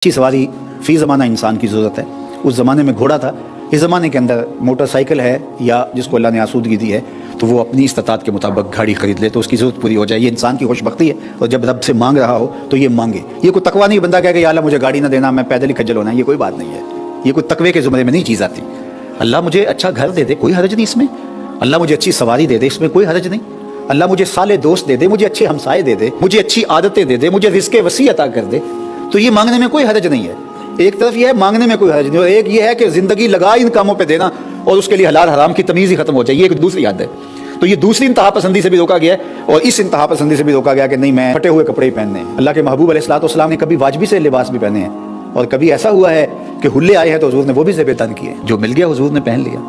अच्छी सवारी फी ज़माना इंसान की ज़रूरत है। उस ज़माने में घोड़ा था, इस ज़माने के अंदर मोटरसाइकिल है या जिसको अल्लाह ने आसूदगी दी है तो वो अपनी इस्तात के मुताबिक गाड़ी खरीद ले तो उसकी ज़रूरत पूरी हो जाए। ये इंसान की खुशबख्ती है। और जब रब से मांग रहा हो तो ये मांगे। ये कोई तकवा नहीं बंदा कहे कि या अल्लाह मुझे गाड़ी ना देना, मैं पैदल ही खज्जल होना, ये कोई बात नहीं है। ये कोई तकवे के ज़ुमरे में नहीं चीज़ आती। अल्लाह मुझे अच्छा घर दे दे, कोई हरज नहीं इसमें। अल्लाह मुझे अच्छी सवारी दे दे, इसमें कोई हरज नहीं। अल्लाह मुझे साले दोस्त दे दे, मुझे अच्छे हमसाए दे दे, मुझे अच्छी आदतें दे दे, मुझे रिज़्क़ वसी अता कर दे, तो ये मांगने में कोई हरज नहीं है। एक तरफ ये है मांगने में कोई हरज नहीं, और एक ये है कि ज़िंदगी लगा इन कामों पे देना और उसके लिए हलाल हराम की तमीज़ ही खत्म हो जाए। ये एक दूसरी याद है। तो ये दूसरी इंतहा पसंदी से भी रोका गया है और इस इंतहा पसंदी से भी रोका गया कि नहीं, मैं फटे हुए कपड़े ही पहनने हैं। अल्लाह के महबूब अलैहिस्सलाम ने कभी वाजबी से लिबास भी पहने हैं और कभी ऐसा हुआ है कि हुल्ले आए हैं तो हुजूर ने वो भी ज़ेब-ए-तन किए। जो मिल गया हुजूर ने पहन लिया।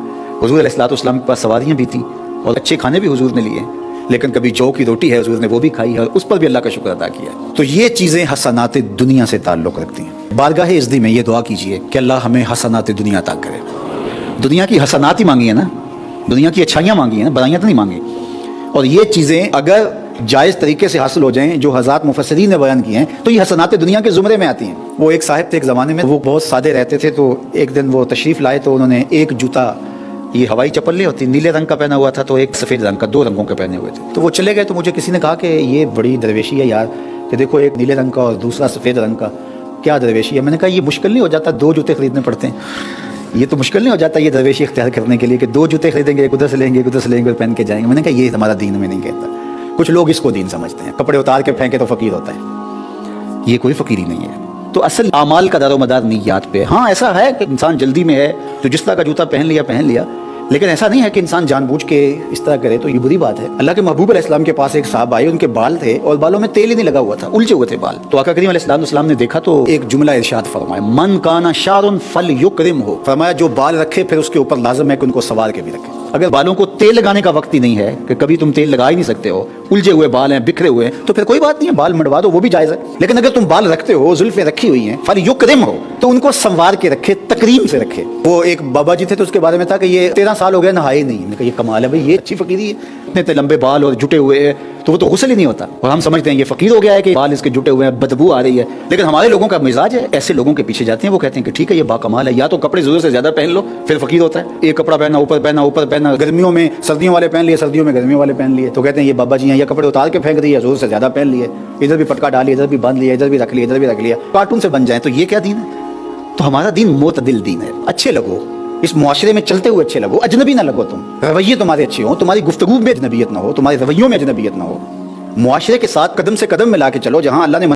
हुजूर अलैहिस्सलाम के पास सवारियाँ भी थी और अच्छे खाने भी हुजूर ने लिए, लेकिन कभी जौ की रोटी है हुजूर ने वो भी खाई है और उस पर भी अल्लाह का शुक्र अदा किया। तो ये चीज़ें हसनात दुनिया से ताल्लुक़ रखती हैं। बारगाह इज़्ज़ी में ये दुआ कीजिए कि अल्लाह हमें हसनात दुनिया अता करे। दुनिया की हसनात ही मांगी है ना, दुनिया की अच्छाइयाँ मांगी है ना, बुराइयाँ तो नहीं मांगी। और ये चीज़ें अगर जायज़ तरीके से हासिल हो जाएं, जो हज़रात मुफस्सिरीन ने बयान किए हैं, तो ये हसनात दुनिया के ज़ुमरे में आती हैं। वो एक साहिब थे एक ज़माने में, वो बहुत सादे रहते थे। तो एक दिन वो तशरीफ़ लाए तो उन्होंने एक जूता, ये हवाई चप्पल नहीं होती, नीले रंग का पहना हुआ था, तो एक सफ़ेद रंग का, दो रंगों के पहने हुए थे। तो वो चले गए तो मुझे किसी ने कहा कि ये बड़ी दरवेशी है यार, कि देखो एक नीले रंग का और दूसरा सफ़ेद रंग का, क्या दरवेशी है। मैंने कहा ये मुश्किल नहीं हो जाता, दो जूते खरीदने पड़ते हैं। ये तो मुश्किल नहीं हो जाता ये दरवेशी इख्तियार करने के लिए कि दो जूते खरीदेंगे, एक उधर से लेंगे, एक उधर से लेंगे और पहन के जाएंगे। मैंने कहा ये हमारा दीन में नहीं कहता। कुछ लोग इसको दीन समझते हैं, कपड़े उतार के फेंके तो फ़कीर होता है। ये कोई फ़कीरी नहीं है। तो असल आमाल का दारोमदार निय्यात पे। हाँ, ऐसा है कि इंसान जल्दी में है तो जिस तरह का जूता पहन लिया, लेकिन ऐसा नहीं है कि इंसान जानबूझ के इस तरह करे, तो ये बुरी बात है। अल्लाह के महबूब अलैहिस्सलाम के पास एक साहब आए, उनके बाल थे और बालों में तेल ही नहीं लगा हुआ था, उलझे हुए थे बाल। तो आका करीम अलैहिस्सलाम ने देखा तो एक जुमला इरशाद फरमाया, मन काना शारुन फल युकरिम हो। फरमाया जो बाल रखे फिर उसके ऊपर लाजम है कि उनको सवार के भी रखे। अगर बालों को तेल लगाने का वक्त ही नहीं है कि कभी तुम तेल लगा ही नहीं सकते हो, उलझे हुए बाल हैं, बिखरे हुए हैं, तो फिर कोई बात नहीं है, बाल मंडवा दो, वो भी जायज़ है। लेकिन अगर तुम बाल रखते हो, जुल्फें रखी हुई हैं, फल युकरिम हो, तो उनको संवार के रखे, तकरीम से रखे। वो एक बाबा जी थे तो उसके बारे में था कि ये 13 साल हो गए नहाए नहीं। मैंने कहा ये कमाल है भाई, ये अच्छी फ़कीरी है। इतने लंबे बाल और जुटे हुए हैं तो वो तो गुस्ल ही नहीं होता। और हम समझते हैं ये फ़कीर हो गया है कि बाल इसके जुटे हुए हैं, बदबू आ रही है। लेकिन हमारे लोगों का मिजाज है, ऐसे लोगों के पीछे जाते हैं, वो कहते हैं कि ठीक है ये बाकमाल है, या तो कपड़े ज़रूरत से ज़्यादा पहन लो फिर फ़कीर होता है। एक कपड़ा पहना, ऊपर पहना, गर्मियों में सर्दियों वाले पहन लिए, सर्दियों में गर्मियों वाले पहन लिए, तो कहते हैं ये बाबा जी हैं, ये कपड़े उतार के फेंक दिए, ज़रूरत से ज़्यादा पहन लिए, इधर भी पटका डालिए, इधर भी बांध लिया, इधर भी रख लिया, इधर भी रख लिया, कार्टून से बन जाए। तो ये क्या दीन है? तो हमारा दीन मोतदिल दीन है। अच्छे लगो, इस मुआशरे में चलते हुए अच्छे लगो, अजनबी ना लगो। तुम रवैये तुम्हारे अच्छे हो, तुम्हारी गुफ्तगू में अजनबियत ना हो, तुम्हारे रवैयों में अजनबियत ना हो। मुआशरे के साथ कदम से कदम मिला के चलो। जहाँ अल्लाह ने